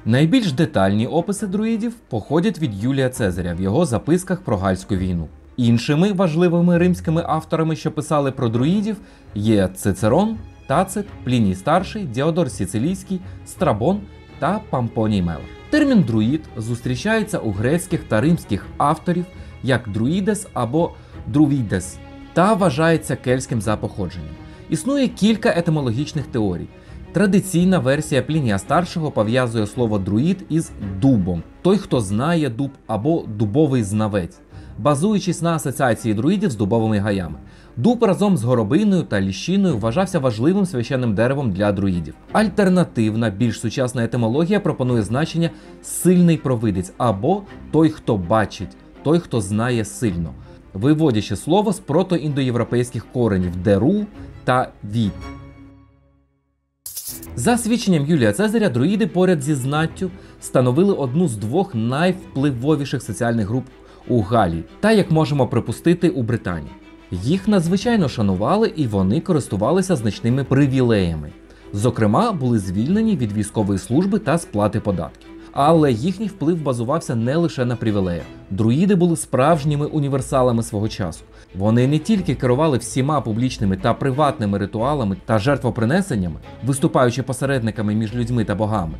Найбільш детальні описи друїдів походять від Юлія Цезаря в його записках про Гальську війну. Іншими важливими римськими авторами, що писали про друїдів, є Цицерон, Тацит, Пліній Старший, Діодор Сіцилійський, Страбон та Помпоній Мелах. Термін «друїд» зустрічається у грецьких та римських авторів як «друїдес» або «друвідес» та вважається кельтським за походженням. Існує кілька етимологічних теорій. Традиційна версія Плінія Старшого пов'язує слово «друїд» із «дубом» – той, хто знає дуб, або «дубовий знавець», базуючись на асоціації друїдів з дубовими гаями. Дуб разом з горобиною та ліщиною вважався важливим священним деревом для друїдів. Альтернативна, більш сучасна етимологія пропонує значення «сильний провидець» або «той, хто бачить», «той, хто знає сильно», виводячи слово з протоіндоєвропейських коренів «деру» та «від». За свідченням Юлія Цезаря, друїди поряд зі знаттю становили одну з двох найвпливовіших соціальних груп у Галії та, як можемо припустити, у Британії. Їх надзвичайно шанували і вони користувалися значними привілеями. Зокрема, були звільнені від військової служби та сплати податків. Але їхній вплив базувався не лише на привілеях. Друїди були справжніми універсалами свого часу. Вони не тільки керували всіма публічними та приватними ритуалами та жертвопринесеннями, виступаючи посередниками між людьми та богами.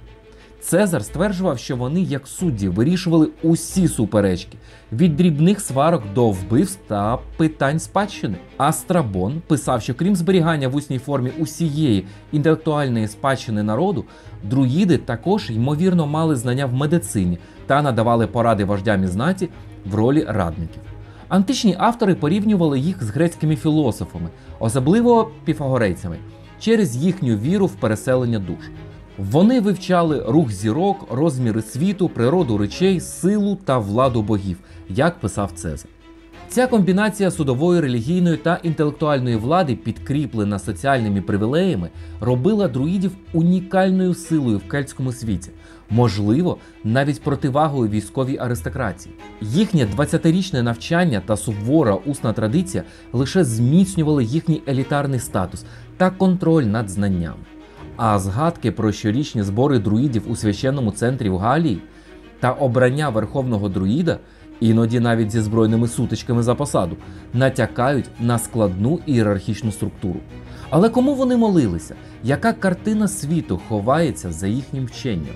Цезар стверджував, що вони, як судді, вирішували усі суперечки, від дрібних сварок до вбивств та питань спадщини. А Страбон писав, що крім зберігання в усній формі усієї інтелектуальної спадщини народу, друїди також, ймовірно, мали знання в медицині та надавали поради вождям і знаті в ролі радників. Античні автори порівнювали їх з грецькими філософами, особливо піфагорейцями, через їхню віру в переселення душ. Вони вивчали рух зірок, розміри світу, природу речей, силу та владу богів, як писав Цезар. Ця комбінація судової, релігійної та інтелектуальної влади, підкріплена соціальними привілеями, робила друїдів унікальною силою в кельтському світі, можливо, навіть противагою військовій аристократії. Їхнє 20-річне навчання та сувора усна традиція лише зміцнювали їхній елітарний статус та контроль над знаннями. А згадки про щорічні збори друїдів у священному центрі в Галії та обрання верховного друїда, іноді навіть зі збройними сутичками за посаду, натякають на складну ієрархічну структуру. Але кому вони молилися? Яка картина світу ховається за їхнім вченням?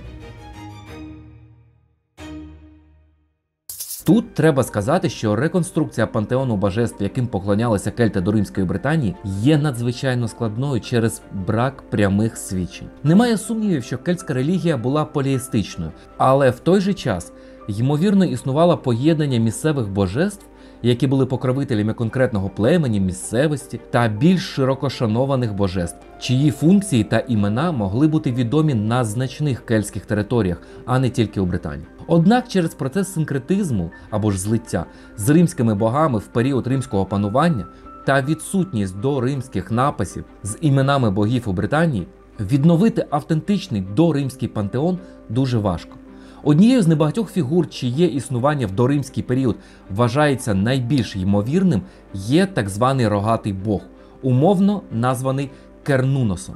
Тут треба сказати, що реконструкція пантеону божеств, яким поклонялися кельти до Римської Британії, є надзвичайно складною через брак прямих свідчень. Немає сумнівів, що кельтська релігія була поліїстичною, але в той же час, ймовірно, існувало поєднання місцевих божеств які були покровителями конкретного племені, місцевості та більш широко шанованих божеств, чиї функції та імена могли бути відомі на значних кельтських територіях, а не тільки у Британії. Однак через процес синкретизму або ж злиття з римськими богами в період римського панування та відсутність доримських написів з іменами богів у Британії, відновити автентичний доримський пантеон дуже важко. Однією з небагатьох фігур, чиє існування в доримський період вважається найбільш ймовірним, є так званий рогатий бог, умовно названий Кернуносом.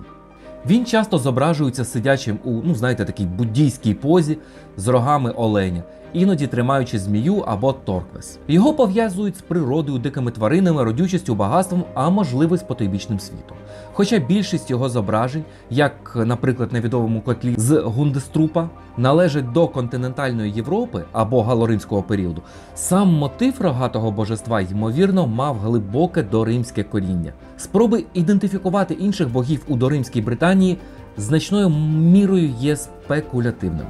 Він часто зображується сидячим у, такій буддійській позі з рогами оленя, іноді тримаючи змію або торквес. Його пов'язують з природою, дикими тваринами, родючістю, багатством, а можливо, з потойбічним світом. Хоча більшість його зображень, як, наприклад, на відомому котлі з Гундеструпа, належать до континентальної Європи або галоримського періоду, сам мотив рогатого божества, ймовірно, мав глибоке доримське коріння. Спроби ідентифікувати інших богів у доримській Британії значною мірою є спекулятивними.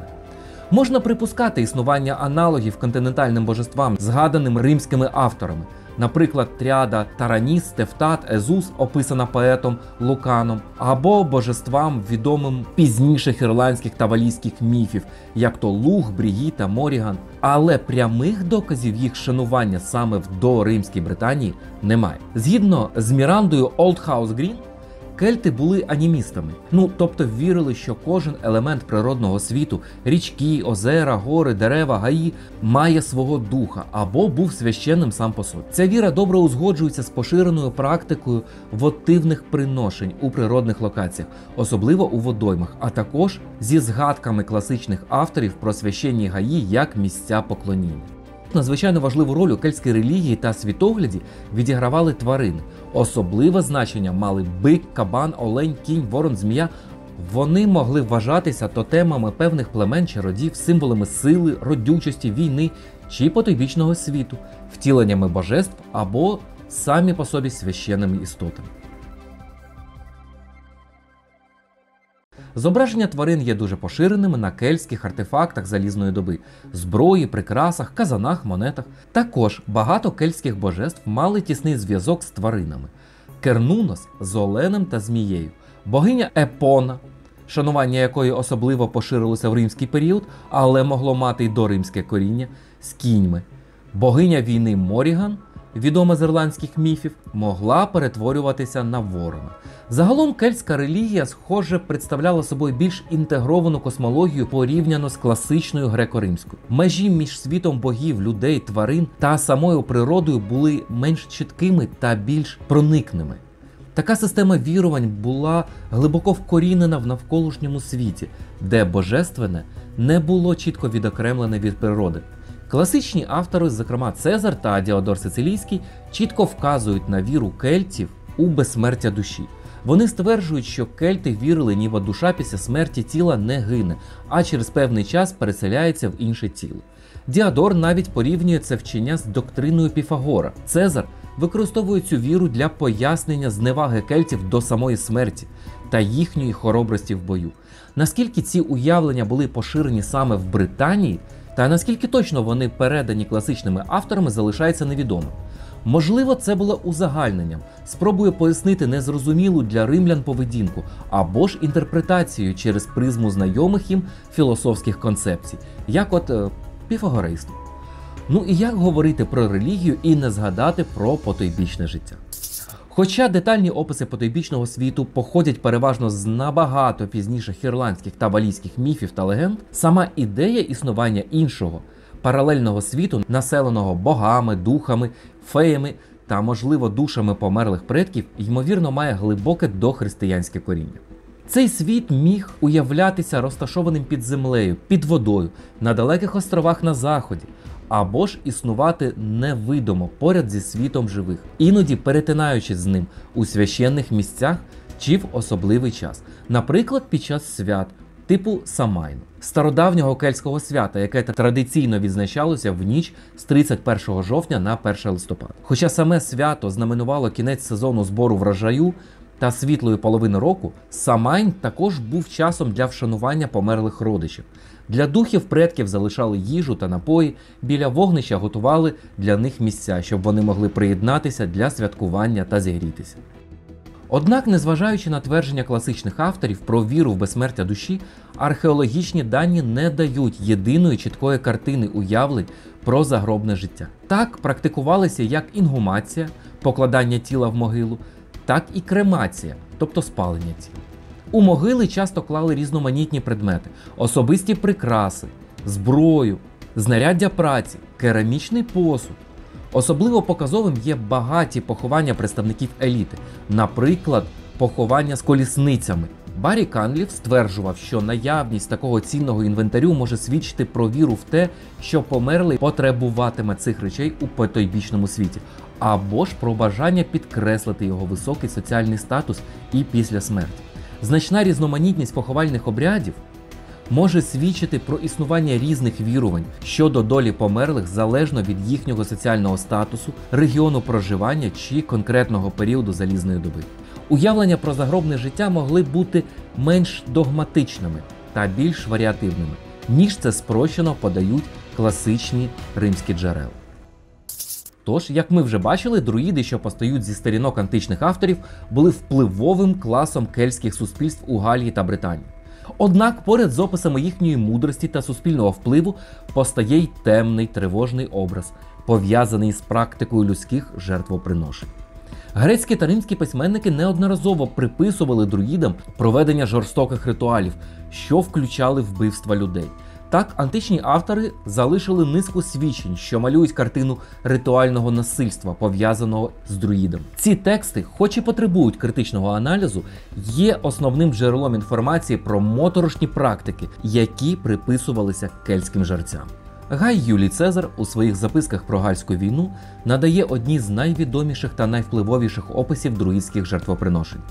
Можна припускати існування аналогів континентальним божествам, згаданим римськими авторами. Наприклад, тріада Тараніс, Тефтат, Езус, описана поетом Луканом, або божествам, відомим пізніших ірландських та валійських міфів, як то Луг, Брігі та Моріган. Але прямих доказів їх шанування саме в доримській Британії немає. Згідно з Мірандою Олдхаус-Грін, кельти були анімістами, тобто вірили, що кожен елемент природного світу – річки, озера, гори, дерева, гаї – має свого духа або був священним сам по собі. Ця віра добре узгоджується з поширеною практикою вотивних приношень у природних локаціях, особливо у водоймах, а також зі згадками класичних авторів про священні гаї як місця поклоніння. Надзвичайно важливу роль у кельтській релігії та світогляді відігравали тварини. Особливе значення мали бик, кабан, олень, кінь, ворон, змія. Вони могли вважатися тотемами певних племен чи родів, символами сили, родючості, війни чи потойбічного світу, втіленнями божеств або самі по собі священними істотами. Зображення тварин є дуже поширеними на кельтських артефактах залізної доби, зброї, прикрасах, казанах, монетах. Також багато кельтських божеств мали тісний зв'язок з тваринами. Кернунос з оленем та змією, богиня Епона, шанування якої особливо поширилося в римський період, але могло мати й доримське коріння, з кіньми. Богиня війни Моріган, відома з ірландських міфів, могла перетворюватися на ворона. Загалом кельтська релігія, схоже, представляла собою більш інтегровану космологію порівняно з класичною греко-римською. Межі між світом богів, людей, тварин та самою природою були менш чіткими та більш проникними. Така система вірувань була глибоко вкорінена в навколишньому світі, де божественне не було чітко відокремлене від природи. Класичні автори, зокрема Цезар та Діодор Сицилійський, чітко вказують на віру кельтів у безсмертя душі. Вони стверджують, що кельти вірили, ніби душа після смерті тіла не гине, а через певний час переселяється в інше тіло. Діодор навіть порівнює це вчення з доктриною Піфагора. Цезар використовує цю віру для пояснення зневаги кельтів до самої смерті та їхньої хоробрості в бою. Наскільки ці уявлення були поширені саме в Британії, та наскільки точно вони передані класичними авторами, залишається невідомо. Можливо, це було узагальненням, спробує пояснити незрозумілу для римлян поведінку, або ж інтерпретацією через призму знайомих їм філософських концепцій, як піфагорейство. І як говорити про релігію і не згадати про потойбічне життя? Хоча детальні описи потойбічного світу походять переважно з набагато пізніших ірландських та валійських міфів та легенд, сама ідея існування іншого, паралельного світу, населеного богами, духами, феями та, можливо, душами померлих предків, ймовірно, має глибоке дохристиянське коріння. Цей світ міг уявлятися розташованим під землею, під водою, на далеких островах на заході, або ж існувати невидимо поряд зі світом живих, іноді перетинаючись з ним у священних місцях чи в особливий час, наприклад, під час свят, типу Самайну, стародавнього кельтського свята, яке традиційно відзначалося в ніч з 31 жовтня на 1 листопада. Хоча саме свято знаменувало кінець сезону збору врожаю, та світлої половини року Самайн також був часом для вшанування померлих родичів. Для духів предків залишали їжу та напої, біля вогнища готували для них місця, щоб вони могли приєднатися для святкування та зігрітися. Однак, незважаючи на твердження класичних авторів про віру в безсмертя душі, археологічні дані не дають єдиної чіткої картини уявлень про загробне життя. Так практикувалися як інгумація, покладання тіла в могилу, так і кремація, тобто спалення тіла. У могили часто клали різноманітні предмети, особисті прикраси, зброю, знаряддя праці, керамічний посуд. Особливо показовим є багаті поховання представників еліти, наприклад, поховання з колісницями. Баррі Канліф стверджував, що наявність такого цінного інвентарю може свідчити про віру в те, що померлий потребуватиме цих речей у потойбічному світі, або ж про бажання підкреслити його високий соціальний статус і після смерті. Значна різноманітність поховальних обрядів може свідчити про існування різних вірувань щодо долі померлих залежно від їхнього соціального статусу, регіону проживання чи конкретного періоду залізної доби. Уявлення про загробне життя могли бути менш догматичними та більш варіативними, ніж це спрощено подають класичні римські джерела. Тож, як ми вже бачили, друїди, що постають зі сторінок античних авторів, були впливовим класом кельтських суспільств у Галлії та Британії. Однак поряд з описами їхньої мудрості та суспільного впливу постає й темний тривожний образ, пов'язаний з практикою людських жертвоприношень. Грецькі та римські письменники неодноразово приписували друїдам проведення жорстоких ритуалів, що включали вбивства людей. Так, античні автори залишили низку свідчень, що малюють картину ритуального насильства, пов'язаного з друїдом. Ці тексти, хоч і потребують критичного аналізу, є основним джерелом інформації про моторошні практики, які приписувалися кельтським жерцям. Гай Юлій Цезар у своїх записках про Гальську війну надає одні з найвідоміших та найвпливовіших описів друїдських жертвоприношень.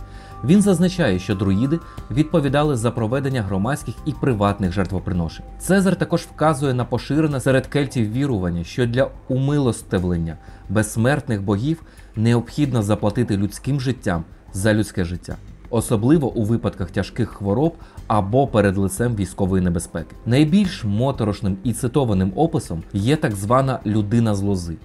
Він зазначає, що друїди відповідали за проведення громадських і приватних жертвоприношень. Цезар також вказує на поширене серед кельтів вірування, що для умилостивлення безсмертних богів необхідно заплатити людським життям за людське життя, особливо у випадках тяжких хвороб або перед лицем військової небезпеки. Найбільш моторошним і цитованим описом є так звана людина з лози.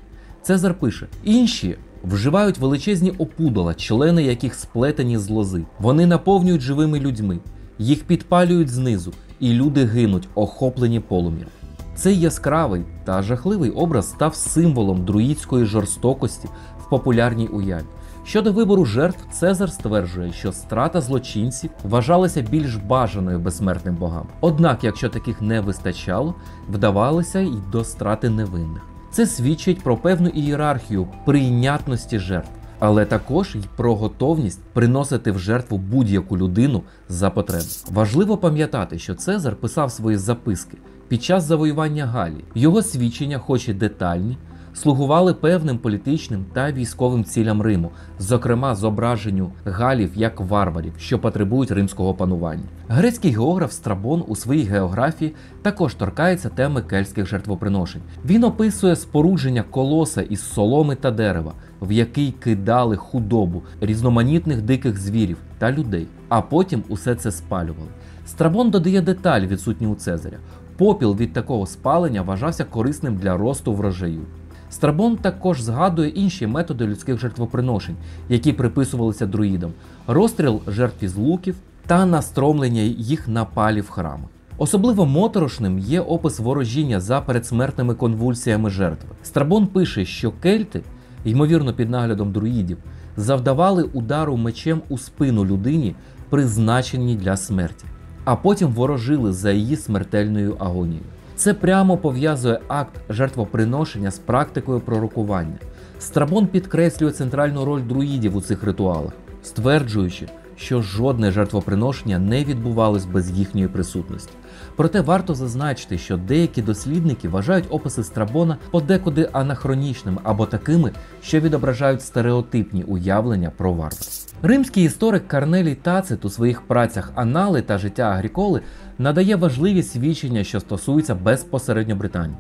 Цезар пише: інші вживають величезні опудала, члени яких сплетені з лози. Вони наповнюють живими людьми, їх підпалюють знизу, і люди гинуть, охоплені полум'ям. Цей яскравий та жахливий образ став символом друїдської жорстокості в популярній уяві. Щодо вибору жертв, Цезар стверджує, що страта злочинців вважалася більш бажаною безсмертним богам. Однак, якщо таких не вистачало, вдавалося й до страти невинних. Це свідчить про певну ієрархію прийнятності жертв, але також й про готовність приносити в жертву будь-яку людину за потреби. Важливо пам'ятати, що Цезар писав свої записки під час завоювання Галлії. Його свідчення, хоч і детальні, слугували певним політичним та військовим цілям Риму, зокрема зображенню галів як варварів, що потребують римського панування. Грецький географ Страбон у своїй географії також торкається теми кельтських жертвоприношень. Він описує спорудження колоса із соломи та дерева, в який кидали худобу різноманітних диких звірів та людей, а потім усе це спалювали. Страбон додає деталь, відсутні у Цезаря. Попіл від такого спалення вважався корисним для росту врожаю. Страбон також згадує інші методи людських жертвоприношень, які приписувалися друїдам: розстріл жертв із луків та настромлення їх на палі в храмах. Особливо моторошним є опис ворожіння за передсмертними конвульсіями жертви. Страбон пише, що кельти, ймовірно під наглядом друїдів, завдавали удару мечем у спину людині, призначеній для смерті, а потім ворожили за її смертельною агонією. Це прямо пов'язує акт жертвоприношення з практикою пророкування. Страбон підкреслює центральну роль друїдів у цих ритуалах, стверджуючи, що жодне жертвоприношення не відбувалось без їхньої присутності. Проте варто зазначити, що деякі дослідники вважають описи Страбона подекуди анахронічними або такими, що відображають стереотипні уявлення про варварів. Римський історик Корнелій Тацит у своїх працях «Анали» та «Життя Агріколи» надає важливі свідчення, що стосуються безпосередньо Британії.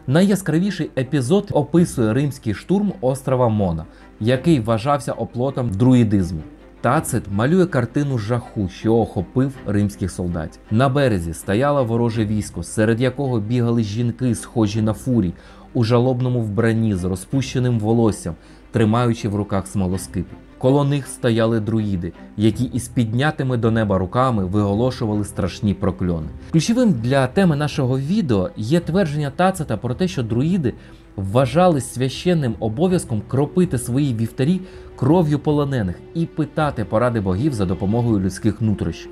Найяскравіший епізод описує римський штурм острова Мона, який вважався оплотом друїдизму. Тацит малює картину жаху, що охопив римських солдатів. На березі стояло вороже військо, серед якого бігали жінки, схожі на фурій, у жалобному вбранні з розпущеним волоссям, тримаючи в руках смолоскипи. Коло них стояли друїди, які із піднятими до неба руками виголошували страшні прокльони. Ключовим для теми нашого відео є твердження Тацита про те, що друїди вважали священним обов'язком кропити свої вівтарі кров'ю полонених і питати поради богів за допомогою людських нутрощів.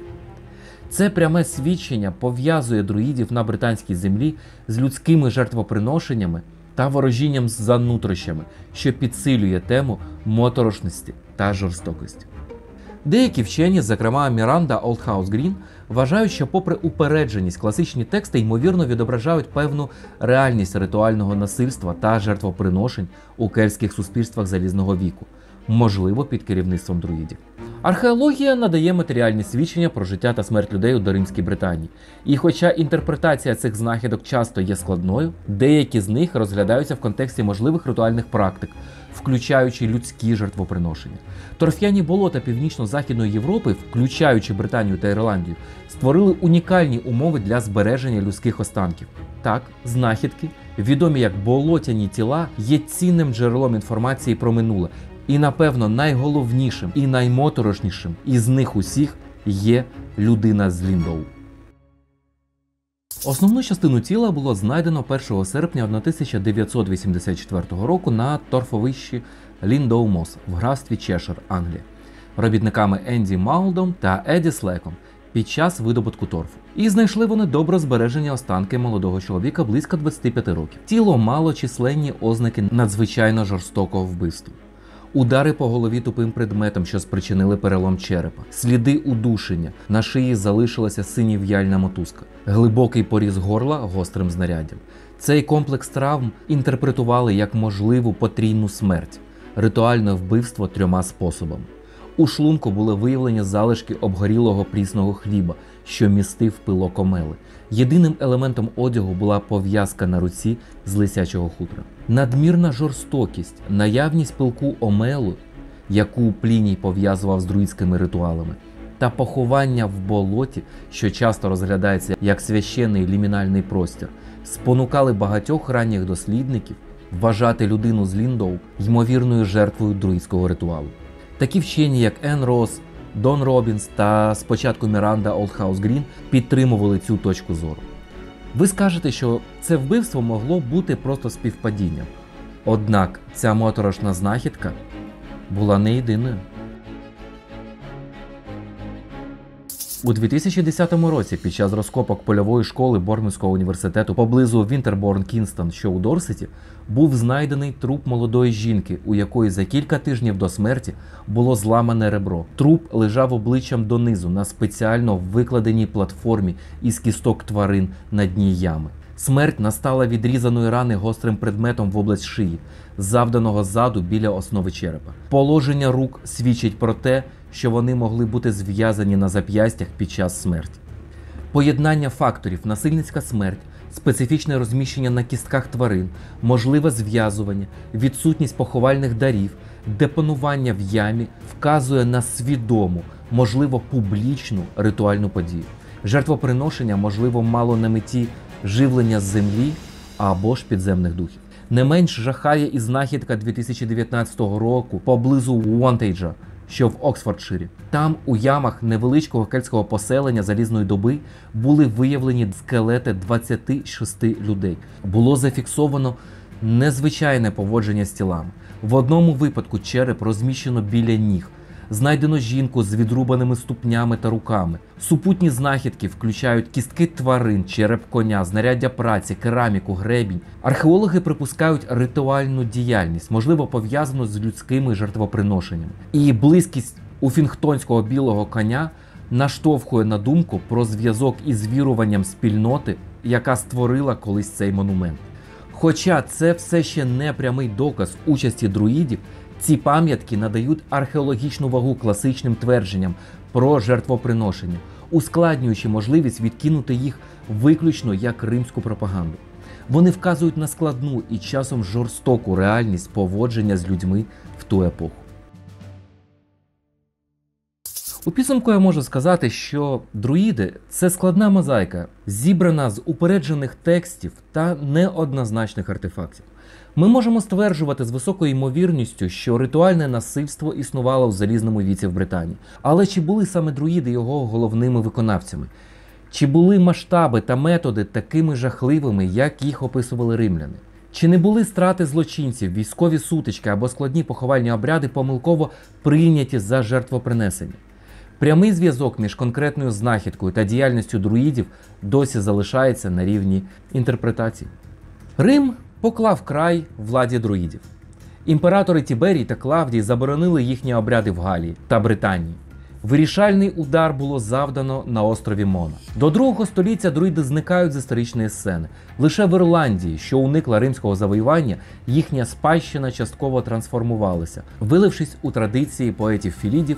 Це пряме свідчення пов'язує друїдів на британській землі з людськими жертвоприношеннями та ворожінням за нутрощами, що підсилює тему моторошності та жорстокості. Деякі вчені, зокрема Міранда Олдхаус-Грін, вважають, що попри упередженість, класичні тексти ймовірно відображають певну реальність ритуального насильства та жертвоприношень у кельтських суспільствах залізного віку, можливо під керівництвом друїдів. Археологія надає матеріальні свідчення про життя та смерть людей у доримській Британії. І хоча інтерпретація цих знахідок часто є складною, деякі з них розглядаються в контексті можливих ритуальних практик, включаючи людські жертвоприношення. Торф'яні болота Північно-Західної Європи, включаючи Британію та Ірландію, створили унікальні умови для збереження людських останків. Так, знахідки, відомі як болотяні тіла, є цінним джерелом інформації про минуле. І, напевно, найголовнішим і наймоторошнішим із них усіх є людина з Ліндоу. Основну частину тіла було знайдено 1 серпня 1984 року на торфовищі Ліндоу-Мос в графстві Чешир, Англія, робітниками Енді Маулдом та Еді Слеком під час видобутку торфу. І знайшли вони добре збережені останки молодого чоловіка близько 25 років. Тіло мало численні ознаки надзвичайно жорстокого вбивства. Удари по голові тупим предметом, що спричинили перелом черепа, сліди удушення, на шиї залишилася синів'яльна мотузка, глибокий поріз горла гострим знаряддям. Цей комплекс травм інтерпретували як можливу потрійну смерть, ритуальне вбивство 3 способами. У шлунку були виявлені залишки обгорілого прісного хліба, що містив пилок омели. Єдиним елементом одягу була пов'язка на руці з лисячого хутра. Надмірна жорстокість, наявність пилку омелу, яку Пліній пов'язував з друїдськими ритуалами, та поховання в болоті, що часто розглядається як священний лімінальний простір, спонукали багатьох ранніх дослідників вважати людину з Ліндоу ймовірною жертвою друїдського ритуалу. Такі вчені, як Енн Росс, Дон Робінс та спочатку Міранда Олдхаус-Грін підтримували цю точку зору. Ви скажете, що це вбивство могло бути просто співпадінням. Однак ця моторошна знахідка була не єдиною. У 2010 році під час розкопок польової школи Бормунського університету поблизу Вінтерборн-Кінстон, що у Дорсеті, був знайдений труп молодої жінки, у якої за кілька тижнів до смерті було зламане ребро. Труп лежав обличчям донизу на спеціально викладеній платформі із кісток тварин на дні ями. Смерть настала від різаної рани гострим предметом в область шиї, завданого ззаду біля основи черепа. Положення рук свідчить про те, що вони могли бути зв'язані на зап'ястях під час смерті. Поєднання факторів насильницька смерть, специфічне розміщення на кістках тварин, можливе зв'язування, відсутність поховальних дарів, депонування в ямі вказує на свідому, можливо публічну ритуальну подію. Жертвоприношення, можливо, мало на меті живлення з землі або ж підземних духів. Не менш жахає і знахідка 2019 року поблизу Уонтейджа, що в Оксфордширі. Там у ямах невеличкого кельтського поселення залізної доби були виявлені скелети 26 людей. Було зафіксовано незвичайне поводження з тілами. В одному випадку череп розміщено біля ніг. Знайдено жінку з відрубаними ступнями та руками. Супутні знахідки включають кістки тварин, череп коня, знаряддя праці, кераміку, гребінь. Археологи припускають ритуальну діяльність, можливо пов'язану з людськими жертвоприношеннями. І близькість уфінгтонського білого коня наштовхує на думку про зв'язок із віруванням спільноти, яка створила колись цей монумент. Хоча це все ще не прямий доказ участі друїдів, ці пам'ятки надають археологічну вагу класичним твердженням про жертвоприношення, ускладнюючи можливість відкинути їх виключно як римську пропаганду. Вони вказують на складну і часом жорстоку реальність поводження з людьми в ту епоху. У підсумку я можу сказати, що друїди – це складна мозаїка, зібрана з упереджених текстів та неоднозначних артефактів. Ми можемо стверджувати з високою ймовірністю, що ритуальне насильство існувало в залізному віці в Британії. Але чи були саме друїди його головними виконавцями? Чи були масштаби та методи такими жахливими, як їх описували римляни? Чи не були страти злочинців, військові сутички або складні поховальні обряди помилково прийняті за жертвопринесення? Прямий зв'язок між конкретною знахідкою та діяльністю друїдів досі залишається на рівні інтерпретації. Рим поклав край владі друїдів. Імператори Тіберій та Клавдій заборонили їхні обряди в Галії та Британії. Вирішальний удар було завдано на острові Мона. До 2 століття друїди зникають з історичної сцени. Лише в Ірландії, що уникла римського завоювання, їхня спадщина частково трансформувалася, вилившись у традиції поетів-філідів,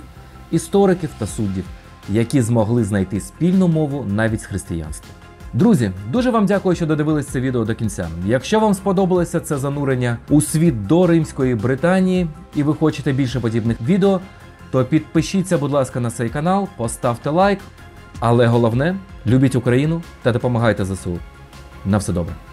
істориків та суддів, які змогли знайти спільну мову навіть з християнством. Друзі, дуже вам дякую, що додивились це відео до кінця. Якщо вам сподобалося це занурення у світ до Римської Британії і ви хочете більше подібних відео, то підпишіться, будь ласка, на цей канал, поставте лайк. Але головне, любіть Україну та допомагайте ЗСУ. На все добре.